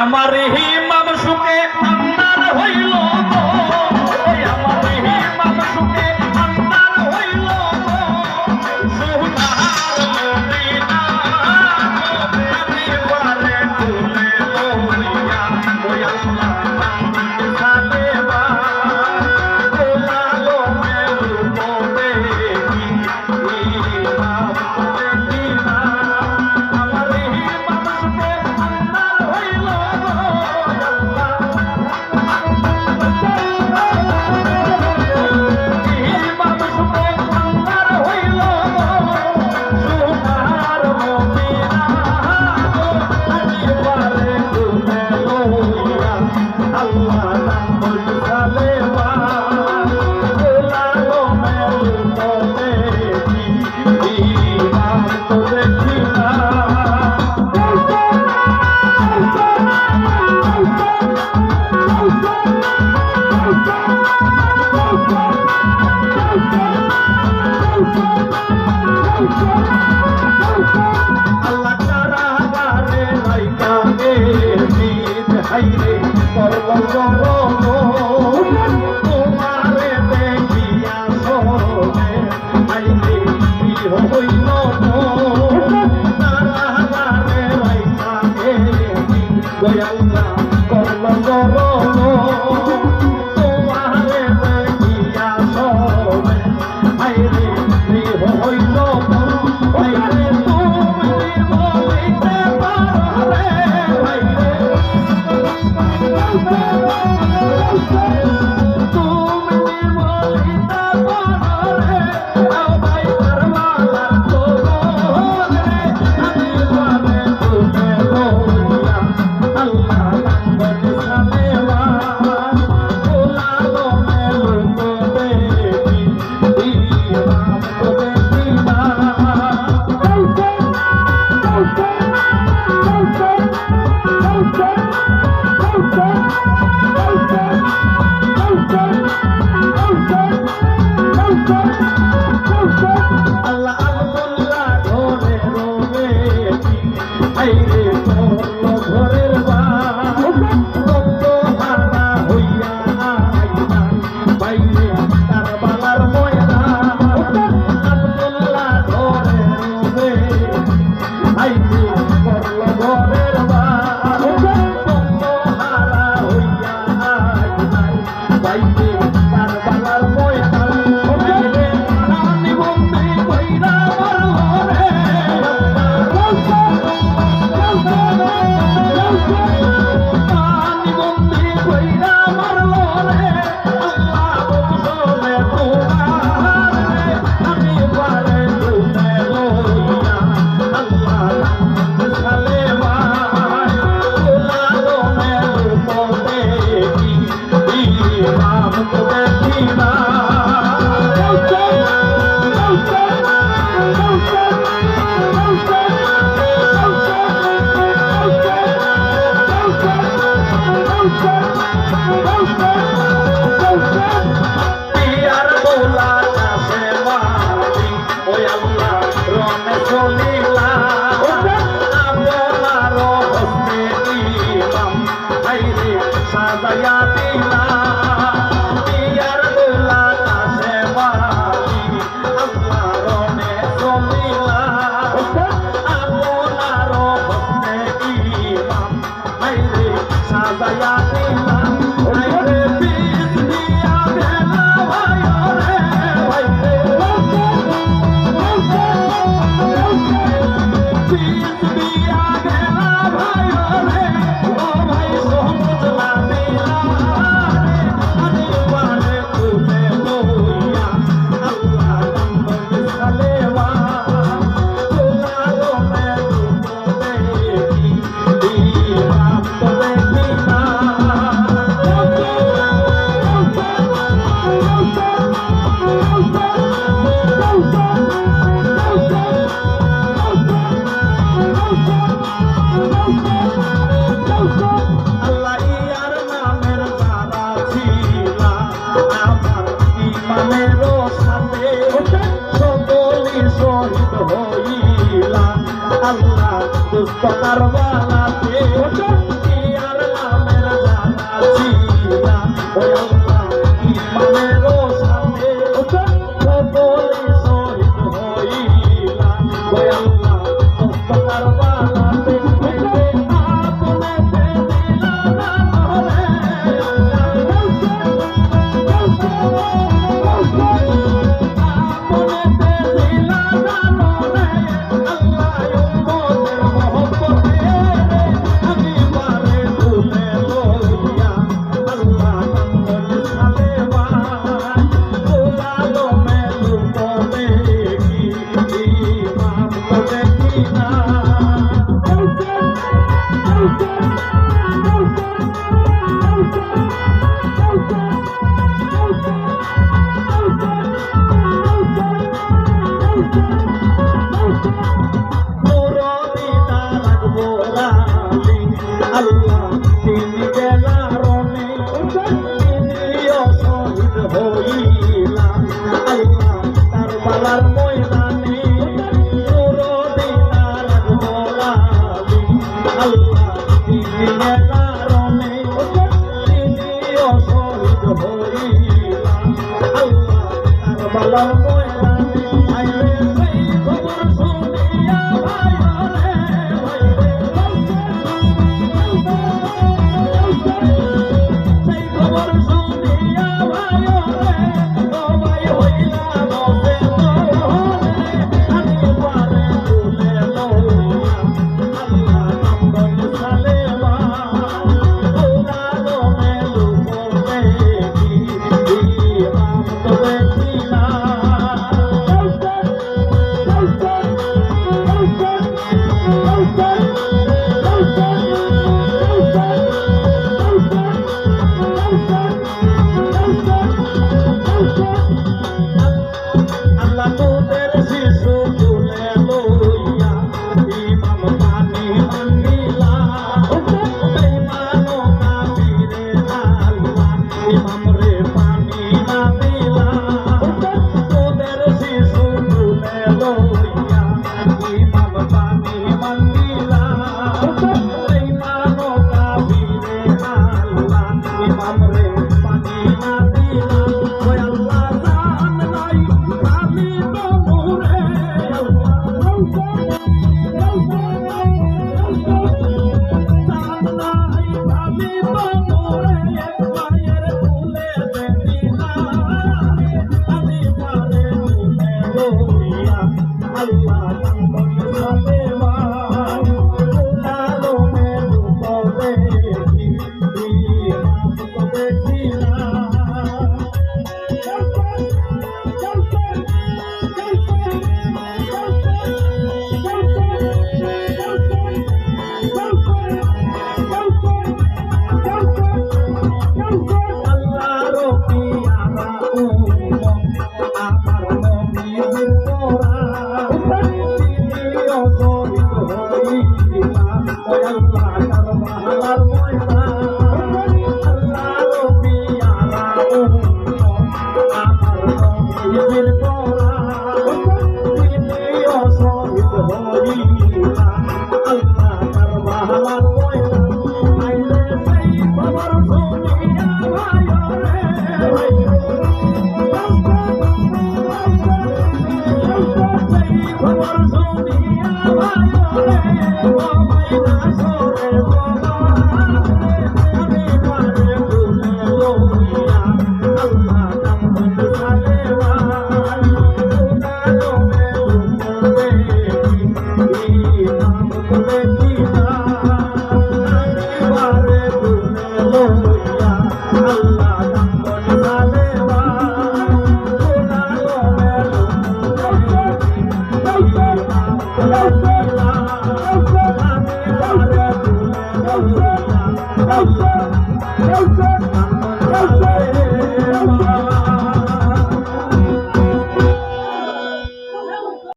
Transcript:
আমার হিমাম সুখে আন্দার হইল গো, আমার হিমাম সুখে আন্দার হইল গো, সোনার মদিনা আমি পারে তুলে লইয়া ওই আল্লাহ সালে বা গোলালো মেরু বলে কি ইমাম দেখি না আমার হিমাম সুখে আন্দার হইল গো হিমাম সুখে আন্দার হইল গো সোনার মদিনা আমি পারে তুলে লইয়া আল্লাহ নাম সালে বা গোলালো মেরু বলে কি ইমাম দেখি না আল্লাহ তারা গারে লাইকা গে শীত হাইরে করল জরম তোমারে দেখিয়া সবে হাইরে কি হইল তারা গারে লাইকা গে দয়াল্লা করল জরম তোমারে দেখিয়া সবে হাইরে কি হইল হাইরে আল্লাহ আব্দুল্লাহ ঘরে রবে হাইরে করল ঘরের বাদ হারা হইয়া আইনা বাইরে তার বালার ময়দান আব্দুল্লাহ ঘরে রবে হাইরে করল ঘরের বাদ হারা হইয়া আইনা বাইরে তার বালার ময়দান পিয়ার বোলা কাছে মারি ওই আল্লাহ রনে চলিলা আপনার হস্তে ইমাম হাইরে সাজায়া দিলা পিয়ার বোলা কাছে মারি আল্লাহ রনে চলিলা আপনার হস্তে ইমাম হাইরে সাজায়া দিলা হাইরে পিস দিয়া বেলা ভাইরে হাইরে পিস দিয়া বেলা ভাইরে ও ভাই সহজ না দিলা আরে পারে তুলে লইয়া আল্লাহ নাম সালেওয়া গোলালো মেরু দেখি ইমাম দেখি না আল্লাহ ইয়ার নামের যারা ছিলা আমার ইমানের সাথে সকলি শহীদ হইলা আল্লাহ দুষ্ট কারবালাতে ওই আল্লাহ ইমানেরও সাথে সকলে শহীদ হইলা ওই আল্লাহ মস্তকার বালাতে আপনেতে দিলা নামরে আপনেতে দিলা নামরে আল্লাহ উম্মতের মহব্বতে আমি পারে তুলে লইয়া আল্লাহ নামন সালেমা গোলালো মেলু বলে কি ইমাম তো দেখি না আল্লাহ তিনি গেলারণে তিনিও শহীদ হইলা আল্লাহ কারবালার ময়দানে নুরদিনার গোলামি আল্লাহ তিনি গেলারণে তিনিও শহীদ হইলা আল্লাহ কারবালার ময়দানে আইলে সেই খবর শুনিয়া ভাইরে সেই খবর শুনিয়া ভাইরে সবাই হইলা বসে আমি পারে তুলে লইয়া আল্লাহ নামন সালেমা গোলালো মেলু বলে কি ইমাম তো দেখি না আল্লাহ তোদের শিশু তুলে লইয়া ইমাম পানি মানিলা বেঈমানো কাফিরে আল্লাহ ইমাম রে পানি না দিলা তোদের শিশু তুলে লইয়া ইমাম পানি মানিলা বেঈমানো কাফিরে আল্লাহ ইমাম রে পানি না দিলা ওই আল্লাহ জান নাই খালি তো নূরে আল্লাহ জান নাই খালি তো নূরে মায়ের তুলে দিলা আমি পারে তুলে লইয়া আল্লাহ নামন সালেমা গোলালো মেলু বলে কি ইমাম তো দেখি না আল্লাহর পিয়ারা উম্মত আমার নবীর কোরআন তিনিও শহীদ হইলা ওই আল্লাহ কারবালার ময়দান আল্লাহর পিয়ারা উম্মত আমার নবীর কোরআন তিনিও শহীদ হইলা আল্লাহ কারবালার ময়দান আইলে সেই খবর শুনিয়া ভাইরে সেই খবর শুনিয়া ভাইরে সবাই না সরে আমি পারে তুলে লইয়া আল্লাহ নামন সালেমা গোলালো মেলু বলে কি ইমাম তো দেখি না আমি পারে তুলে লইয়া আল্লাহ নামন সালেমা গোলালো মেলু বলে কি ইমাম তো দেখি না আমি পারে তুলে লইয়া আল্লাহ